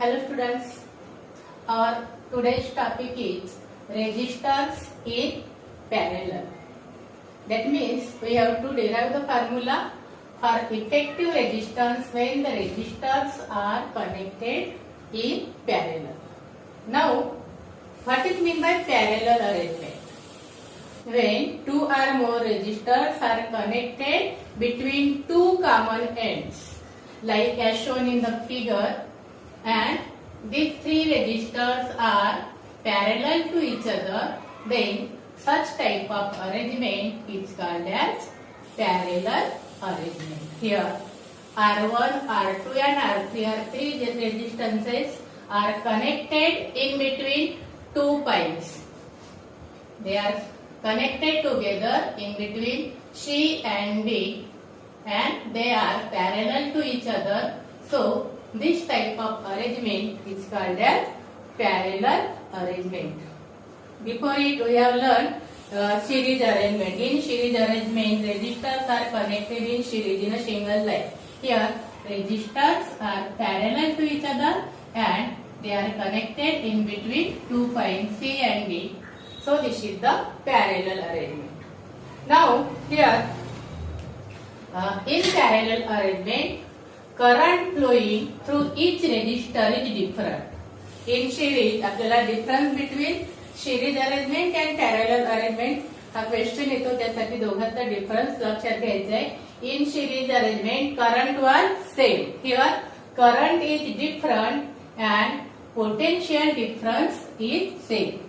Hello students, our today's topic is resistors in parallel. That means we have to derive the formula for effective resistance when the resistors are connected in parallel. Now, what is meant by parallel arrangement? When two or more resistors are connected between two common ends, like as shown in the figure, and these three resistors are parallel to each other, then such type of arrangement is called as parallel arrangement. Here R1, R2 and R3 are three resistances are connected in between two points. They are connected together in between C and D and they are parallel to each other. So this type of arrangement is called as parallel arrangement. Before it we have learned series arrangement. In series arrangement, resistors are connected in series in a single line. Here resistors are parallel to each other and they are connected in between two points C and D. So this is the parallel arrangement. Now here in parallel arrangement, current flowing through each resistor is different. In series, आपल्याला difference between series arrangement and parallel arrangement हा question येतो, त्यासाठी दोघांचा difference लक्षात घ्यायचा आहे. In series arrangement, current was same. Here, current is different and potential difference is same.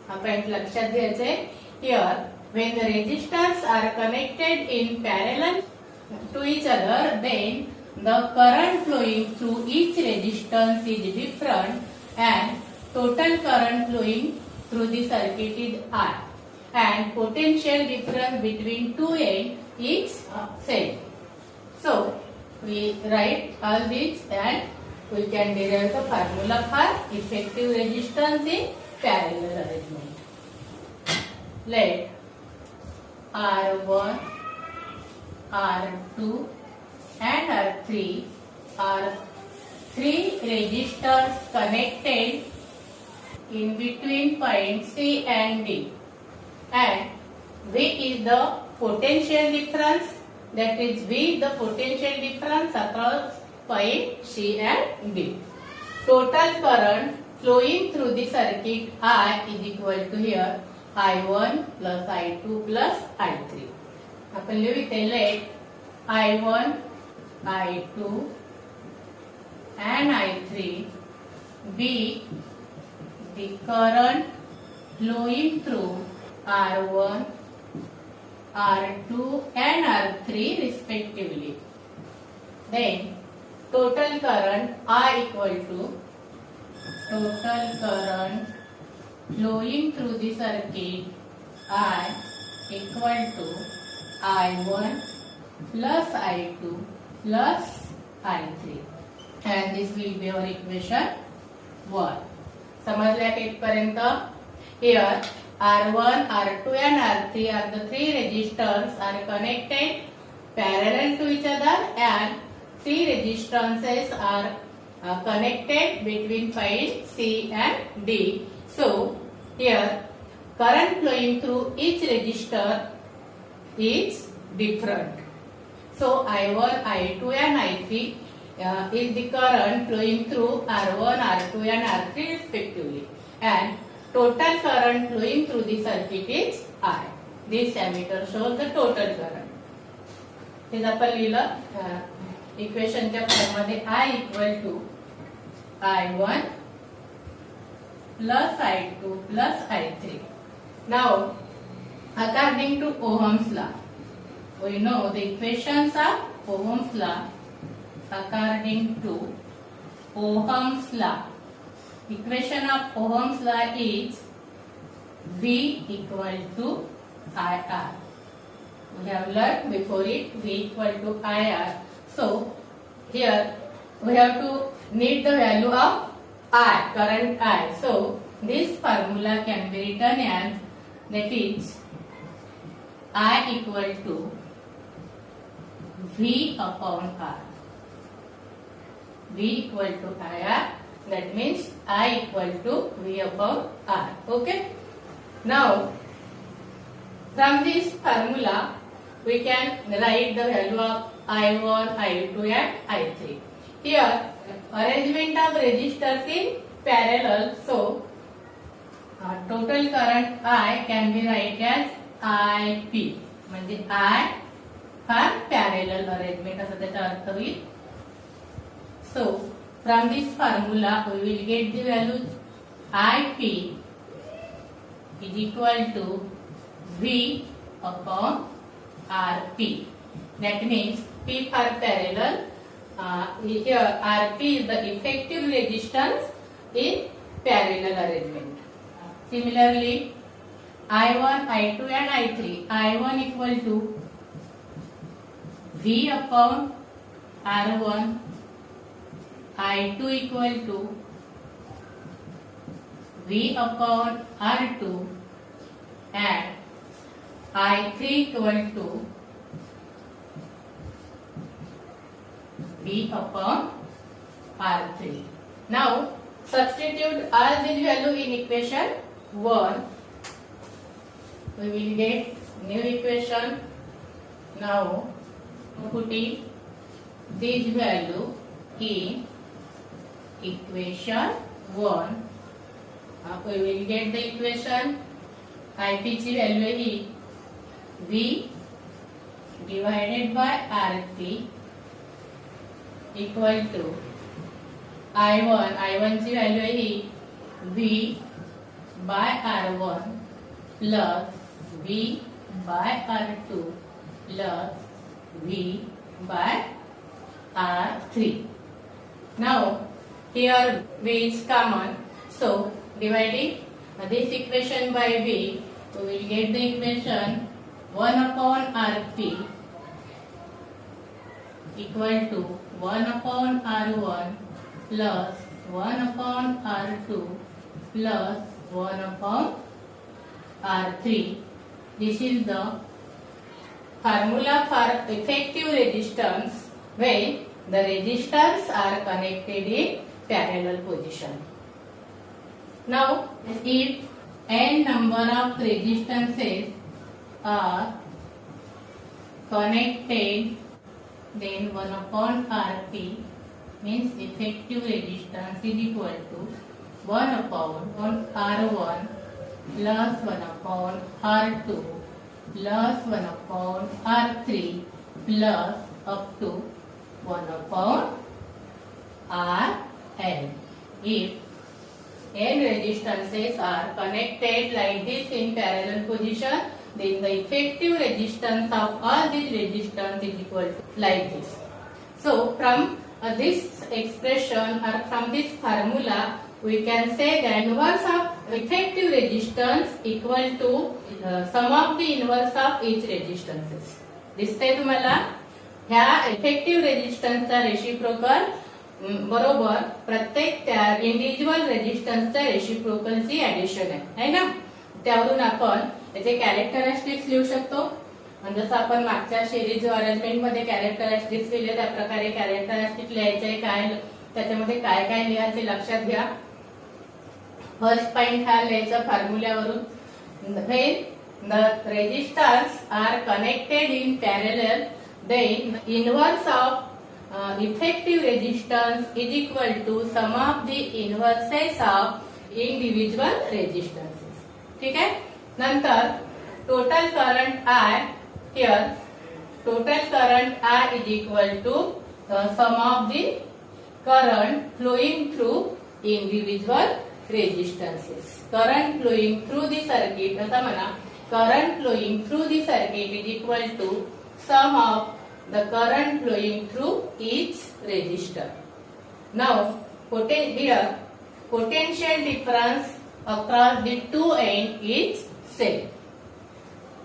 हा point लक्षात घ्यायचा आहे. Here, when the resistors are connected in parallel to each other, then the current flowing through each resistance is different and total current flowing through the circuit is I and potential difference between two ends is same. So we write all this and we can derive the formula for effective resistance in parallel arrangement. Let R1, R2 and R3 are three resistors connected in between points C and D, and V is the potential difference, that is V the potential difference across point C and D. Total current flowing through the circuit I is equal to here I1 plus I2 plus I3. आपण लिहू इथे let I1, I2 and I3 be the current flowing through R1, R2 and R3 respectively. Then total current I equal to total current flowing through the circuit I equal to I1 plus I2 plus I3 and this will be our equation 1. समजल्या इथपर्यंत? Here R1, R2 and R3 are the three resistors are connected parallel to each other and three resistances are connected between points C and D. So here current flowing through each resistor is different. So I1, I2 and I3 is the current flowing through R1, R2 and R3 respectively, and total current flowing through the circuit is I. This ammeter shows the total current. हे आपण लिहिलं इक्वेशनच्या form मध्ये I equal to I1 plus I2 plus I3. Now according to Ohm's law, we know the equations of Ohm's law. According to Ohm's law, equation of Ohm's law is V equal to IR. We have learned before it V equal to IR. So here we have to need the value of I, current I. So this formula can be written as, that is I equal to V upon R. V equal to IR. That means I equal to V upon R. Okay. Now, from this formula, we can write the value of I1, I2 and I3. Here, arrangement of resistors in parallel. So, total current I can be write as IP. म्हणजे I for parallel arrangement असा त्याचा अर्थ होईल. So, from this formula, we will get the values IP is equal to V upon RP. That means P for parallel. Here RP is the effective resistance in parallel arrangement. Similarly, I1, I2 and I3. I1 equal to V upon R1. I2 equal to V upon R2 and I3 equal to V upon R3. Now substitute all these values in equation 1. We will get new equation. Now putting this value in equation 1, we will get the equation IP ची value he V divided by RP equal to I1 ची value he V by R1 plus V by R2 plus V by R3. Now here V is common, so dividing this equation by V, we will get the equation 1 upon RP equal to 1 upon R1 plus 1 upon R2 plus 1 upon R3. This is the formula for effective resistance when the resistors are connected in parallel position. Now, if n number of resistances are connected, then 1 upon Rp means effective resistance is equal to 1 upon R1 plus 1 upon R2 plus 1 upon R3 plus up to 1 upon Rn. If n resistances are connected like this in parallel position, then the effective resistance of all these resistance is equal to like this. So from this expression or from this formula, we can say the inverse of effective resistance equal to sum of the inverse of each resistances. दिसतंय तुम्हाला ह्या effective रेजिस्टन्सचा reciprocal बरोबर प्रत्येक त्या individual रेजिस्टन्सच्या रेसिप्रोकलची addition आहे ना. त्यावरून आपण त्याचे कॅरेक्टरिस्टिक्स लिहू शकतो. जसं आपण मागच्या सिरीज अरेंजमेंट मध्ये कॅरेक्टरिस्टिक्स लिहिले त्या प्रकारे कॅरेक्टरिस्टिक लिहायचे काय त्याच्यामध्ये काय काय लिहायचे लक्षात घ्या. फर्स्ट पॉइंट हा लिहायचा फॉर्म्युल्यावरून. When the resistors are connected in parallel, then the inverse of effective resistance is equal to sum of the inverses of individual resistances. ठीक आहे. नंतर total current I, here total current I is equal to sum of the current flowing through individual resistances. Current flowing through the circuit असा म्हणा. Current flowing through the circuit is equal to sum of the current flowing through each resistor. Now, here potential difference across the two ends is same.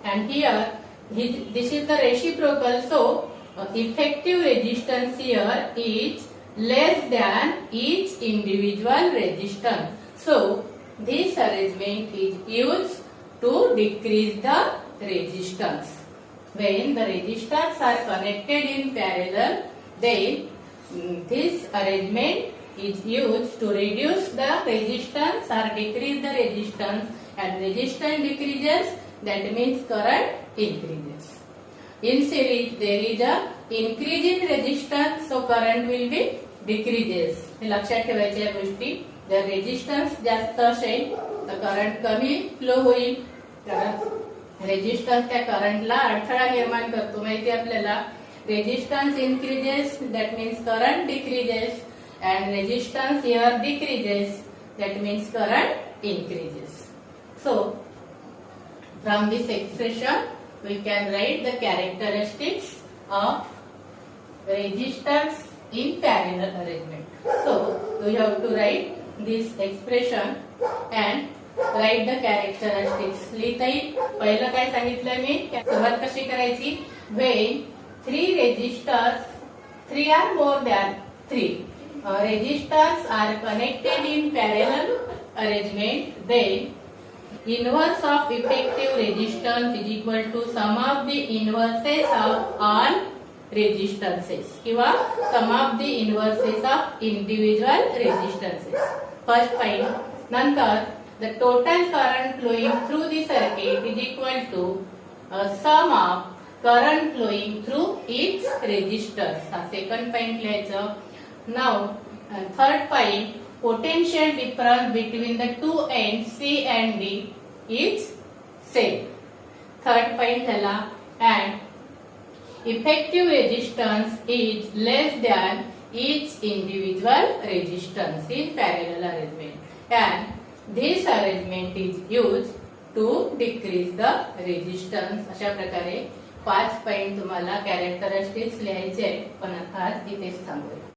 And here this is the reciprocal, so effective resistance here is less than each individual resistance. So this arrangement is used to decrease the resistance. When the resistors are connected in parallel, then this arrangement is used to reduce the resistance or decrease the resistance, and resistance decreases, that means current increases. In series there is a increase in resistance, so current will be decreases. हे लक्षात ठेवायच्या गोष्टी. जर resistance जास्त असेल तर current कमी flow होईल, कारण रेजिस्टन्स त्या करंटला अडथळा निर्माण करतो. माहिती आपल्याला resistance increases, that means current decreases, and resistance here decreases, that means current increases. So from this expression we can write the characteristics of resistors in parallel arrangement. So we have to write this expression and write the characteristics. लिहिता येईल. पहिलं काय सांगितलं मी, सुरुवात कशी करायची. when three resistors, three are more than three resistors are connected in parallel arrangement, then inverse of effective resistance is equal to sum of the inverses of all resistances किंवा sum of the inverses of individual resistances. First point. नंतर the total current flowing through the circuit is equal to sum of current flowing through each resistor. हा second point लिहायचं. Now third point, potential difference between the two ends C and D is same. Third point झाला. And effective resistance is less than each individual resistance in parallel arrangement, and this arrangement is used to decrease the resistance. अशा प्रकारे 5 point तुम्हाला characteristics लिहायचे, पण आज इथेच थांबूया.